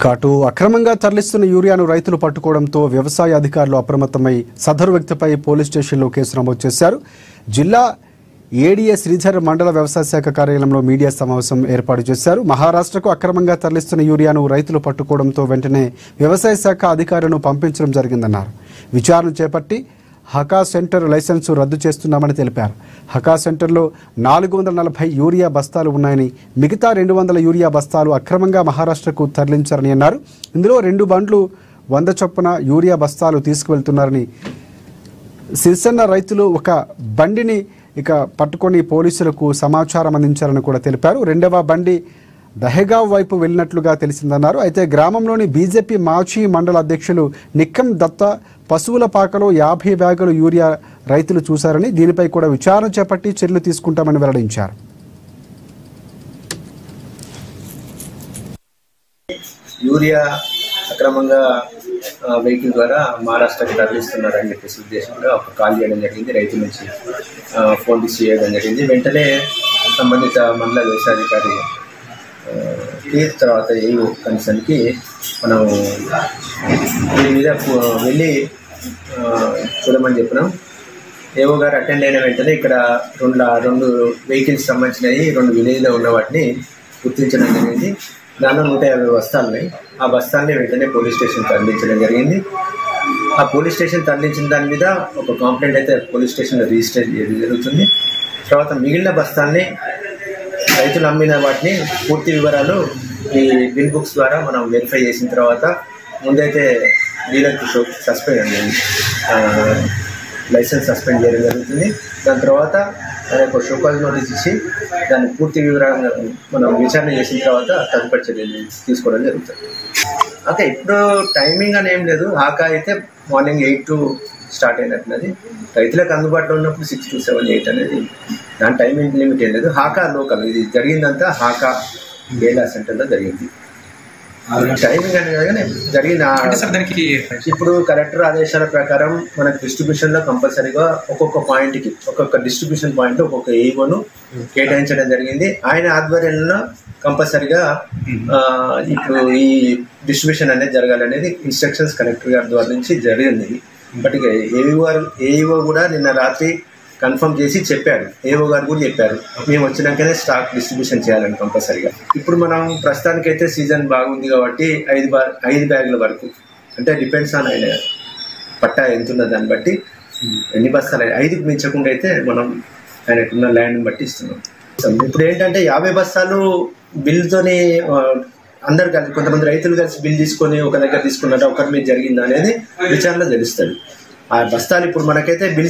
అటు అక్రమంగా తరలిస్తున్న యూరియాను రైతులు పట్టుకోవడంతో వ్యవసాయ అధికారులు అప్రమత్తమై సదరు వ్యక్తిపై పోలీస్ స్టేషన్లో కేసు నమోదు చేశారు. జిల్లా ఏడీఏ శ్రీధర్ మండల వ్యవసాయ శాఖ కార్యాలయంలో మీడియా సమావేశం ఏర్పాటు చేశారు. మహారాష్ట్రకు అక్రమంగా తరలిస్తున్న యూరియాను రైతులు పట్టుకోవడంతో వెంటనే వ్యవసాయ శాఖ అధికారులను పంపించడం జరిగిందన్నారు. విచారణ చేపట్టి హకా సెంటర్ లైసెన్సు రద్దు చేస్తున్నామని తెలిపారు. హకా సెంటర్లో 440 యూరియా బస్తాలు ఉన్నాయని, మిగతా 200 యూరియా బస్తాలు అక్రమంగా మహారాష్ట్రకు తరలించారని అన్నారు. ఇందులో 2 బండ్లు 100 చొప్పున యూరియా బస్తాలు తీసుకువెళ్తున్నారని, సిరిసన్న రైతులు ఒక బండిని పట్టుకొని పోలీసులకు సమాచారం అందించారని కూడా తెలిపారు. 2వ బండి దహేగావ్ వైపు వెళ్ళినట్లుగా తెలిసిందన్నారు. అయితే గ్రామంలోని బీజేపీ మాజీ మండల అధ్యక్షులు నిక్కం దత్తా పశువుల పాకలో 50 బ్యాగులు యూరియా రైతులు చూశారని, దీనిపై కూడా విచారణ చేపట్టి చర్యలు తీసుకుంటామని వెల్లడించారు. యూరియా అక్రమంగా వెహికల్ ద్వారా మహారాష్ట్రకి తరలిస్తున్నారని చెప్పేసి ఉద్దేశంలో ఒక కాల్ చేయడం జరిగింది. రైతు నుంచి ఫోన్ రిసీవ్ చేయడం జరిగింది. వెంటనే సంబంధిత మండల వ్యవసాయాధికారి తర్వాత ఏవో కన్సర్న్కి మనం దీని మీద వెళ్ళి చూడమని చెప్పినాం. ఏవో గారు అటెండ్ అయిన వెంటనే ఇక్కడ రెండు వెహికల్స్ సంబంధించినవి 2 విలేజ్లో ఉన్న వాటిని గుర్తించడం జరిగింది. దానిలో 150 బస్తాలు ఉన్నాయి. ఆ బస్తాల్ని వెంటనే పోలీస్ స్టేషన్ తరలించడం జరిగింది. ఆ పోలీస్ స్టేషన్ తరలించిన దాని మీద ఒక కంప్లైంట్ అయితే పోలీస్ స్టేషన్లో రిజిస్టర్ చేయడం జరుగుతుంది. తర్వాత మిగిలిన బస్తాల్ని రైతులు అమ్మిన వాటిని పూర్తి వివరాలు ఈ బిల్ బుక్స్ ద్వారా మనం వెరిఫై చేసిన తర్వాత ముందైతే డీలర్కి లైసెన్స్ సస్పెండ్ చేయడం జరుగుతుంది. దాని తర్వాత ఒక షోకాజ్ నోటీస్ ఇచ్చి దాన్ని పూర్తి వివరంగా మనం విచారణ చేసిన తర్వాత తదుపరి చర్యలు తీసుకోవడం జరుగుతుంది. ఓకే, ఇప్పుడు టైమింగ్ అని ఏం లేదు. హాకా అయితే మార్నింగ్ 8 to స్టార్ట్ అయినట్టున్నది. రైతులకు అందుబాటులో ఉన్నప్పుడు 6 to 7, 8 అనేది దాని టైమింగ్ లిమిట్ ఏం లేదు. హాకా లోకల్ ఇది జరిగిందంతా హాకా బేలా సెంటర్లో జరిగింది. టైమింగ్ అనేది కానీ జరిగిన ఇప్పుడు కలెక్టర్ ఆదేశాల ప్రకారం మనకు డిస్ట్రిబ్యూషన్లో కంపల్సరీగా ఒక్కొక్క పాయింట్కి ఒక్కొక్క డిస్ట్రిబ్యూషన్ పాయింట్ ఒక్కొక్క ఏవోను కేటాయించడం జరిగింది. ఆయన ఆధ్వర్యంలో కంపల్సరీగా ఇప్పుడు ఈ డిస్ట్రిబ్యూషన్ అనేది జరగాలనేది ఇన్స్ట్రక్షన్స్ కలెక్టర్ గారి ద్వారా నుంచి జరిగింది. బట్ ఇక ఏఈఓ కూడా నిన్న రాత్రి కన్ఫర్మ్ చేసి చెప్పారు. ఏఓ గారు కూడా చెప్పారు మేము వచ్చినాకనే స్టాక్ డిస్ట్రిబ్యూషన్ చేయాలని కంపల్సరీగా. ఇప్పుడు మనం ప్రస్తుతానికైతే సీజన్ బాగుంది కాబట్టి 5 బ్యాగుల వరకు, అంటే డిపెండ్స్ ఆన్ ఆయన పట్టా ఎంత ఉన్నది దాన్ని బట్టి ఎన్ని బస్తాలు 5కి మించకుండా అయితే మనం ఆయనకున్న ల్యాండ్ని బట్టి ఇస్తున్నాం. ఇప్పుడు ఏంటంటే 50 బస్తాలు బిల్తోని అందరు కలిసి కొంతమంది రైతులు కలిసి బిల్ తీసుకొని ఒక దగ్గర తీసుకున్నట్టు ఒకరి మీద జరిగిందా అనేది విచారణలో తెలుస్తుంది. ఆ బస్తాలు ఇప్పుడు మనకైతే బిల్